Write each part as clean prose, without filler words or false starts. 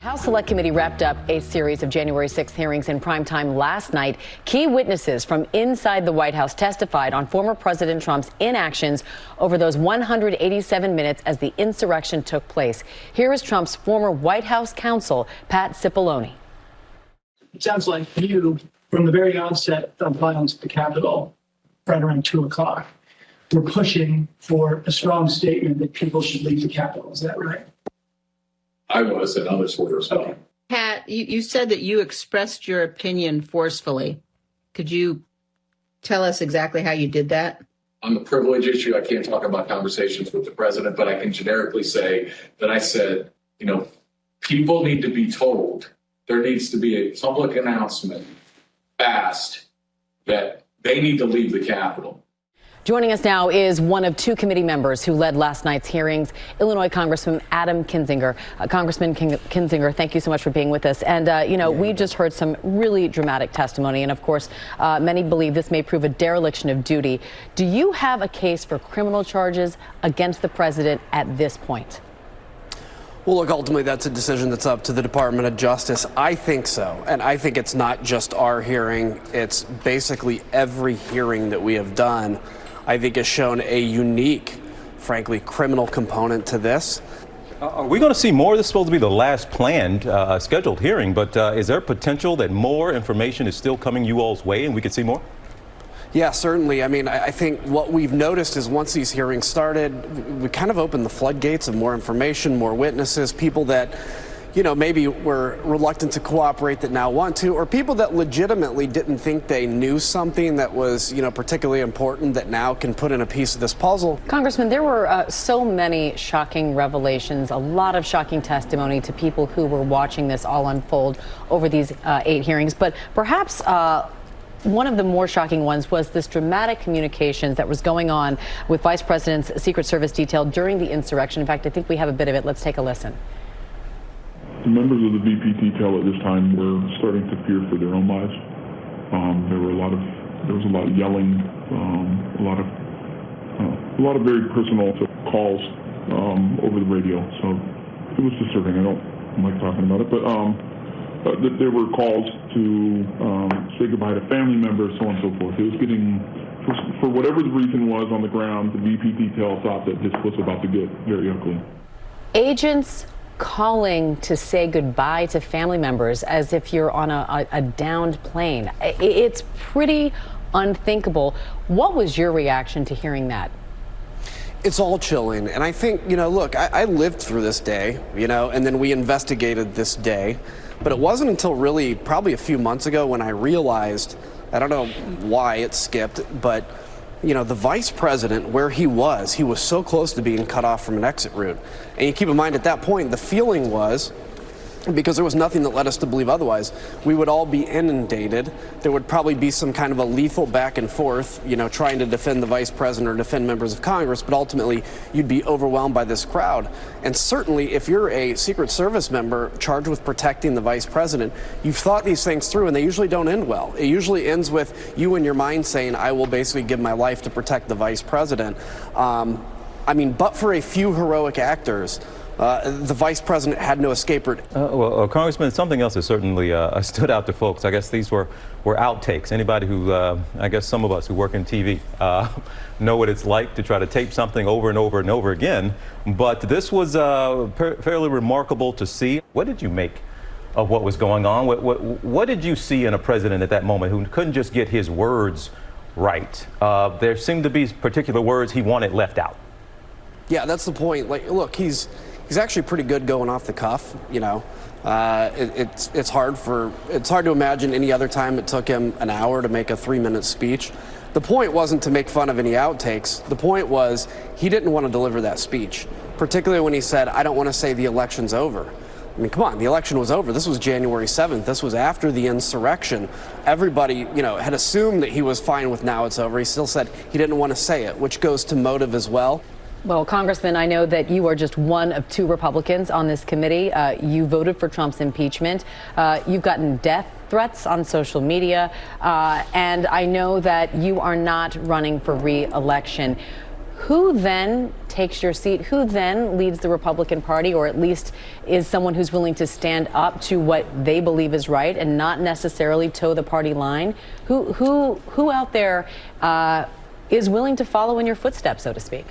House Select Committee wrapped up a series of January 6th hearings in primetime last night. Key witnesses from inside the White House testified on former President Trump's inactions over those 187 minutes as the insurrection took place. Here is Trump's former White House counsel, Pat Cipollone. It sounds like you, from the very onset of violence at the Capitol, right around 2 o'clock, were pushing for a strong statement that people should leave the Capitol. Is that right? I was, and others were as well. Okay. Pat, you said that you expressed your opinion forcefully. Could you tell us exactly how you did that? On the privilege issue, I can't talk about conversations with the president, but I can generically say that I said, people need to be told, there needs to be a public announcement fast that they need to leave the Capitol. Joining us now is one of two committee members who led last night's hearings, Illinois Congressman Adam Kinzinger. Congressman Kinzinger, thank you so much for being with us. And, we just heard some really dramatic testimony. And, of course, many believe this may prove a dereliction of duty. Do you have a case for criminal charges against the president at this point? Well, look, ultimately, that's a decision that's up to the Department of Justice. I think so. And I think it's not just our hearing. It's basically every hearing that we have done, I think, has shown a unique, frankly, criminal component to this. Are we going to see more? This is supposed to be the last planned scheduled hearing, but is there potential that more information is still coming you all's way and we could see more? Yeah, certainly. I mean, I think what we've noticed is once these hearings started, we kind of opened the floodgates of more information, more witnesses, people that, maybe were reluctant to cooperate that now want to, or people that legitimately didn't think they knew something that was, particularly important that now can put in a piece of this puzzle. Congressman, there were so many shocking revelations, a lot of shocking testimony to people who were watching this all unfold over these 8 hearings. But perhaps one of the more shocking ones was this dramatic communications that was going on with Vice President's Secret Service detail during the insurrection. In fact, I think we have a bit of it. Let's take a listen. The members of the VP detail at this time were starting to fear for their own lives. There was a lot of yelling, a lot of very personal calls over the radio. So it was disturbing. I don't like talking about it, but there were calls to say goodbye to family members, so on and so forth. It was getting, for whatever the reason was on the ground, the VP detail thought that this was about to get very ugly. Agents calling to say goodbye to family members as if you're on a downed plane. It's pretty unthinkable. What was your reaction to hearing that? It's all chilling. And I think, look, I lived through this day, and then we investigated this day. But it wasn't until really probably a few months ago when I realized, I don't know why it skipped, but the vice president, where he was so close to being cut off from an exit route. And you keep in mind at that point, the feeling was, because there was nothing that led us to believe otherwise, we would all be inundated. There would probably be some kind of a lethal back and forth, trying to defend the vice president or defend members of Congress, but ultimately you'd be overwhelmed by this crowd. And certainly if you're a Secret Service member charged with protecting the vice president, you've thought these things through and they usually don't end well. It usually ends with you in your mind saying, I will basically give my life to protect the vice president. But for a few heroic actors, the vice president had no escape route. Congressman, something else that certainly stood out to folks. I guess these were outtakes. Anybody who, I guess some of us who work in TV know what it's like to try to tape something over and over and over again. But this was fairly remarkable to see. What did you make of what was going on? What did you see in a president at that moment who couldn't just get his words right? There seemed to be particular words he wanted left out. Yeah, that's the point. Look, he's actually pretty good going off the cuff. It's hard to imagine any other time it took him an hour to make a 3-minute speech. The point wasn't to make fun of any outtakes. The point was he didn't want to deliver that speech, particularly when he said, I don't want to say the election's over. I mean, come on, the election was over. This was January 7th. This was after the insurrection. Everybody, had assumed that he was fine with now it's over. He still said he didn't want to say it, which goes to motive as well. Well, Congressman, I know that you are just one of 2 Republicans on this committee. You voted for Trump's impeachment. You've gotten death threats on social media. And I know that you are not running for re-election. who then takes your seat? Who then leads the Republican Party, or at least is someone who's willing to stand up to what they believe is right and not necessarily toe the party line? Who out there is willing to follow in your footsteps, so to speak?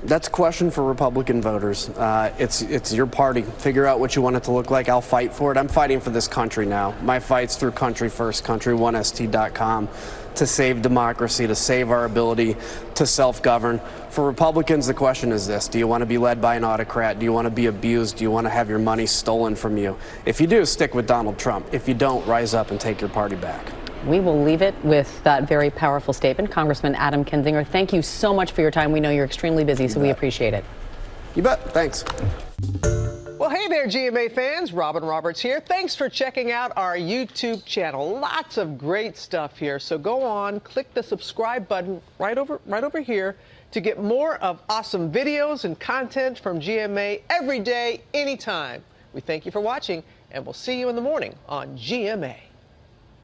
That's a question for Republican voters. It's your party. Figure out what you want it to look like. I'll fight for it. I'm fighting for this country now. My fight's through Country First, country1st.com, to save democracy, to save our ability to self-govern. For Republicans, the question is this: do you want to be led by an autocrat? Do you want to be abused? Do you want to have your money stolen from you? If you do, stick with Donald Trump. If you don't, rise up and take your party back. We will leave it with that very powerful statement. Congressman Adam Kinzinger, thank you so much for your time. We know you're extremely busy, so we appreciate it. You bet. Thanks. Well, hey there, GMA fans. Robin Roberts here. Thanks for checking out our YouTube channel. Lots of great stuff here. So go on, click the subscribe button right over here to get more of awesome videos and content from GMA every day, anytime. We thank you for watching, and we'll see you in the morning on GMA.